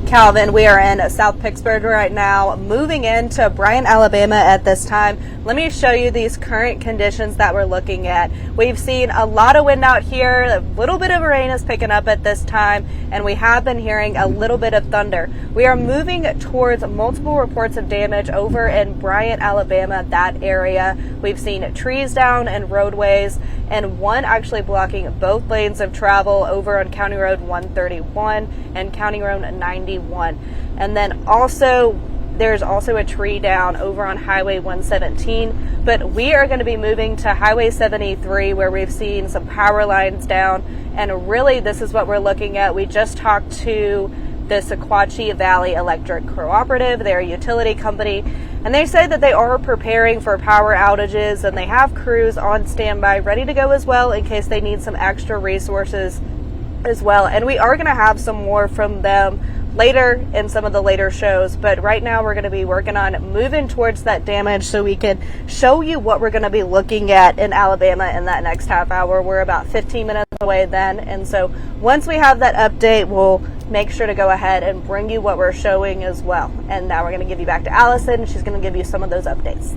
Calvin, we are in South Pittsburgh right now, moving into Bryant, Alabama at this time. Let me show you these current conditions that we're looking at. We've seen a lot of wind out here. A little bit of rain is picking up at this time, and we have been hearing a little bit of thunder. We are moving towards multiple reports of damage over in Bryant, Alabama, that area. We've seen trees down and roadways, and one actually blocking both lanes of travel over on County Road 131 and County Road 91. And then also there's also a tree down over on Highway 117, but we are going to be moving to Highway 73 where we've seen some power lines down, and really this is what we're looking at. We just talked to the Sequatchie Valley Electric Cooperative, their utility company, and they say that they are preparing for power outages and they have crews on standby ready to go as well in case they need some extra resources as well. And we are going to have some more from them later in some of the later shows, but right now we're going to be working on moving towards that damage so we can show you what we're going to be looking at in Alabama in that next half hour. We're about 15 minutes away then, and so once we have that update, we'll make sure to go ahead and bring you what we're showing as well. And now we're going to give you back to Allison. She's going to give you some of those updates.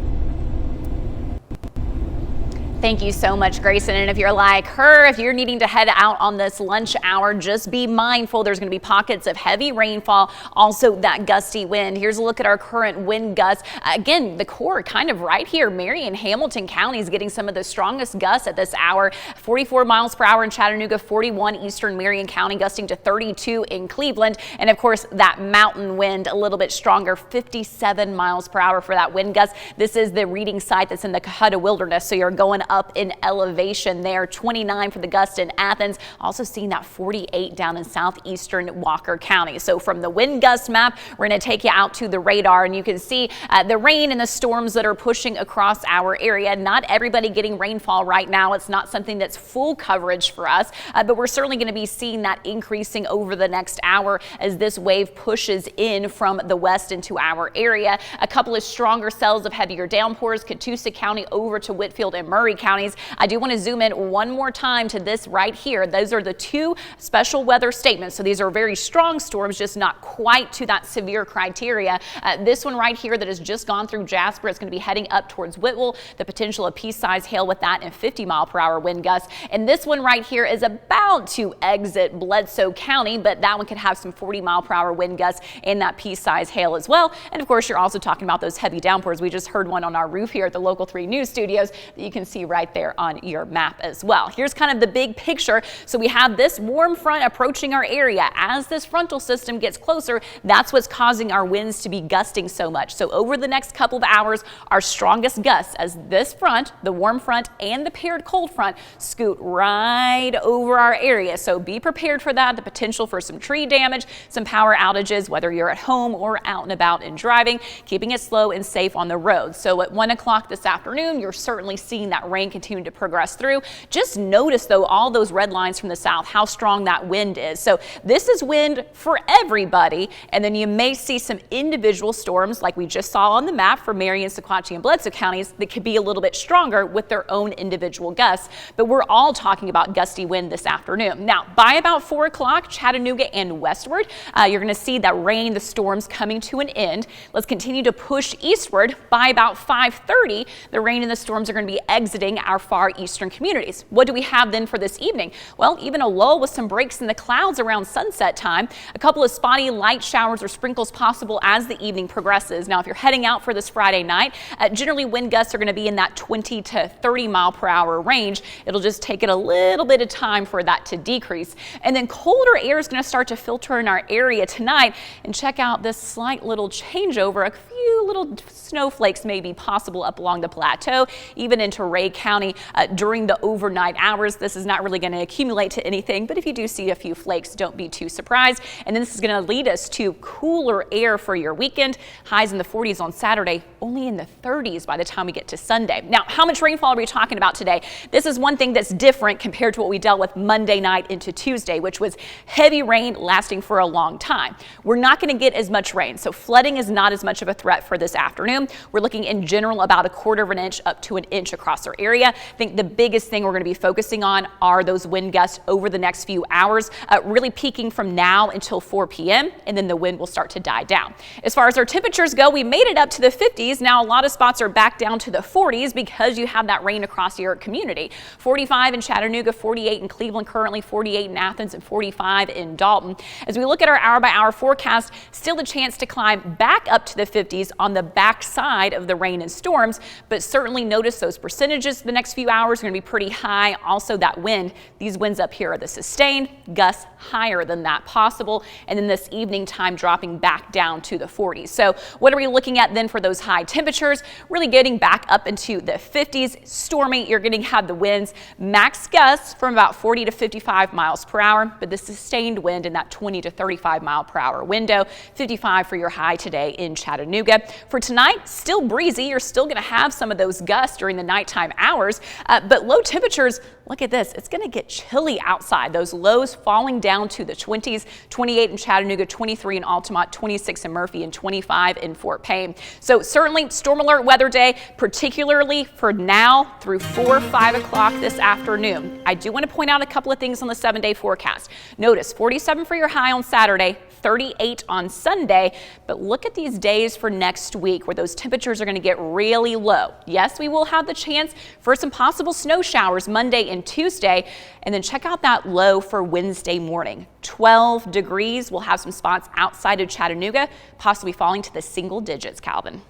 Thank you so much, Grayson. And if you're like her, if you're needing to head out on this lunch hour, just be mindful. There's going to be pockets of heavy rainfall, also that gusty wind. Here's a look at our current wind gusts. Again, the core kind of right here. Marion, Hamilton counties getting some of the strongest gusts at this hour. 44 miles per hour in Chattanooga, 41 eastern Marion County, gusting to 32 in Cleveland. And of course, that mountain wind a little bit stronger, 57 miles per hour for that wind gust. This is the reading site that's in the Cohutta Wilderness. So you're going up in elevation there. 29 for the gust in Athens. Also seeing that 48 down in southeastern Walker County. So from the wind gust map, we're going to take you out to the radar, and you can see the rain and the storms that are pushing across our area. Not everybody getting rainfall right now. It's not something that's full coverage for us, but we're certainly going to be seeing that increasing over the next hour as this wave pushes in from the west into our area. A couple of stronger cells of heavier downpours, Catoosa County over to Whitfield and Murray counties. I do want to zoom in one more time to this right here. Those are the two special weather statements. So these are very strong storms, just not quite to that severe criteria. This one right here that has just gone through Jasper, it's going to be heading up towards Whitwell. The potential of pea-sized hail with that and 50 mile per hour wind gusts. And this one right here is about to exit Bledsoe County, but that one could have some 40 mile per hour wind gusts and that pea-sized hail as well. And of course, you're also talking about those heavy downpours. We just heard one on our roof here at the Local 3 News Studios that you can see right there on your map as well. Here's kind of the big picture. So we have this warm front approaching our area. As this frontal system gets closer, that's what's causing our winds to be gusting so much. So over the next couple of hours, our strongest gusts as this front, the warm front and the paired cold front, scoot right over our area. So be prepared for that. The potential for some tree damage, some power outages, whether you're at home or out and about and driving, keeping it slow and safe on the road. So at 1 o'clock this afternoon, you're certainly seeing that rain continue to progress through. Just notice though, all those red lines from the south, how strong that wind is. So this is wind for everybody. And then you may see some individual storms like we just saw on the map for Marion, Sequatchie and Bledsoe counties that could be a little bit stronger with their own individual gusts. But we're all talking about gusty wind this afternoon. Now by about 4 o'clock, Chattanooga and westward, you're going to see that rain, the storms coming to an end. Let's continue to push eastward. By about 5:30, the rain and the storms are going to be exiting our far eastern communities. What do we have then for this evening? Well, even a lull with some breaks in the clouds around sunset time. A couple of spotty light showers or sprinkles possible as the evening progresses. Now, if you're heading out for this Friday night, generally wind gusts are going to be in that 20 to 30 mile per hour range. It'll just take it a little bit of time for that to decrease. And then colder air is going to start to filter in our area tonight. And check out this slight little changeover. A few little snowflakes may be possible up along the plateau, even into Ray County during the overnight hours. This is not really going to accumulate to anything, but if you do see a few flakes, don't be too surprised. And then this is going to lead us to cooler air for your weekend. Highs in the 40s on Saturday, only in the 30s by the time we get to Sunday. Now, how much rainfall are we talking about today? This is one thing that's different compared to what we dealt with Monday night into Tuesday, which was heavy rain lasting for a long time. We're not going to get as much rain, so flooding is not as much of a threat threat for this afternoon. We're looking in general about 1/4 of an inch up to an inch across our area. I think the biggest thing we're going to be focusing on are those wind gusts over the next few hours, really peaking from now until 4 p.m. and then the wind will start to die down. As far as our temperatures go, we made it up to the 50s. Now a lot of spots are back down to the 40s because you have that rain across your community. 45 in Chattanooga, 48 in Cleveland, currently 48 in Athens, and 45 in Dalton. As we look at our hour-by-hour forecast, still a chance to climb back up to the 50s on the backside of the rain and storms, but certainly notice those percentages the next few hours are going to be pretty high. Also that wind, these winds up here are the sustained, gusts higher than that possible, and then this evening time dropping back down to the 40s. So what are we looking at then for those high temperatures? Really getting back up into the 50s. Stormy, you're going to have the winds, max gusts from about 40 to 55 miles per hour, but the sustained wind in that 20 to 35 mile per hour window. 55 for your high today in Chattanooga. For tonight, still breezy. You're still going to have some of those gusts during the nighttime hours, but low temperatures, look at this. It's going to get chilly outside. Those lows falling down to the 20s, 28 in Chattanooga, 23 in Altamont, 26 in Murphy, and 25 in Fort Payne. So certainly storm alert weather day, particularly for now through 4 or 5 o'clock this afternoon. I do want to point out a couple of things on the 7-day forecast. Notice 47 for your high on Saturday, 38 on Sunday, but look at these days for next week where those temperatures are going to get really low. Yes, we will have the chance for some possible snow showers Monday and Tuesday, and then check out that low for Wednesday morning. 12 degrees. We'll have some spots outside of Chattanooga, possibly falling to the single digits, Calvin.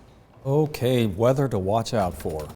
Okay, weather to watch out for.